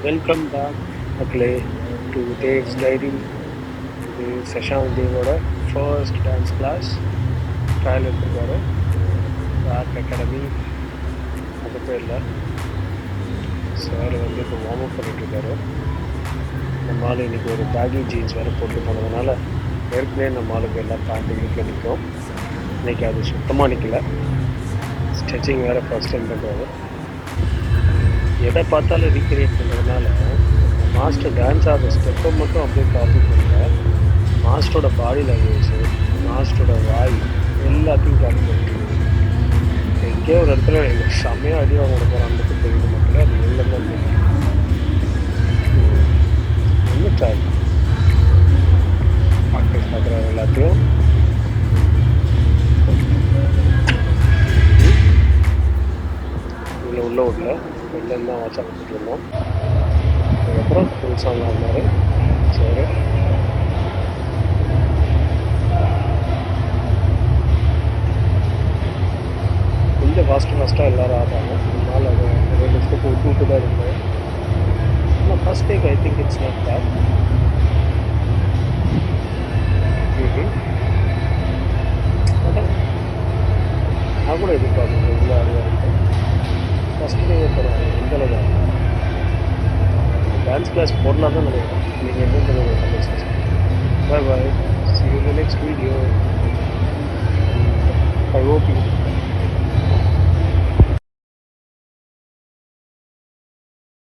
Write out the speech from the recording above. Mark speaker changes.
Speaker 1: Welcome back மக்களே to Dev's diary. இது சஷாங்க் தேவோட ஃபர்ஸ்ட் டான்ஸ் கிளாஸ் ட்ரையல் எடுத்துருக்காரு. ஆர்ட் அகாடமி அது பேரில் சார் வந்து இப்போ வார்ம் அப் பண்ணிட்டுருக்காரு. நம்மளால் இன்றைக்கி ஒரு பேகி ஜீன்ஸ் வேறு போட்டு போனதுனால ஏற்கனவே நம்ம ஆளுக்கு எல்லாம் பேண்ட்டு வீட்டில் நிற்கும். இன்றைக்கி அது சுத்தமாக நிற்கல. ஸ்ட்ரெச்சிங் வேறு ஃபர்ஸ்ட் டைம் பண்ணுறாரு. எதை பார்த்தாலும் ரீக்ரியேட் பண்ணுறதுனால மாஸ்டர் டான்ஸ் ஆடுற ஸ்டெப்பை மட்டும் அப்படியே காப்பி பண்ணல, மாஸ்டரோட பாடி லாங்குவேஜ், மாஸ்டரோட வாய் எல்லாத்தையும் காப்பி பண்ணிட்டு எங்கேயோ ஒரு இடத்துல எனக்கு செம்மையாக அடி வாங்க போகிற அந்த தெரியுது மக்களே. அது எல்லாம் தான் தெரியும். இன்னும் ட்ரை ப்ராக்டிஸ் பார்க்குறாரு எல்லாத்தையும். இதில் உள்ள விடல, வெளில தான் வாட்ச் பண்ணிட்டு இருந்தோம். அதுக்கப்புறம் ஃபுல் சாங் ஆடினார். சரி, கொஞ்சம் ஃபாஸ்ட்டாக எல்லோரும் ஆடுறாங்க. அதனால் அது 2 ஸ்டெப் விட்டு தான் இருந்தேன். ஆனால் first take I think it's not bad. அதான் நான் கூட எதிர்பார்க்கணும் இவ்வளோ ஆடுவாங்க. ஃபஸ்ட் டே போகிறாங்க இந்த அளவு தான். டான்ஸ் கிளாஸ் போடலாம் தான் நினைக்கிறேன். நீங்கள் என்ன சொல்லுங்கள்? Bye bye. See you in the next video. I hope you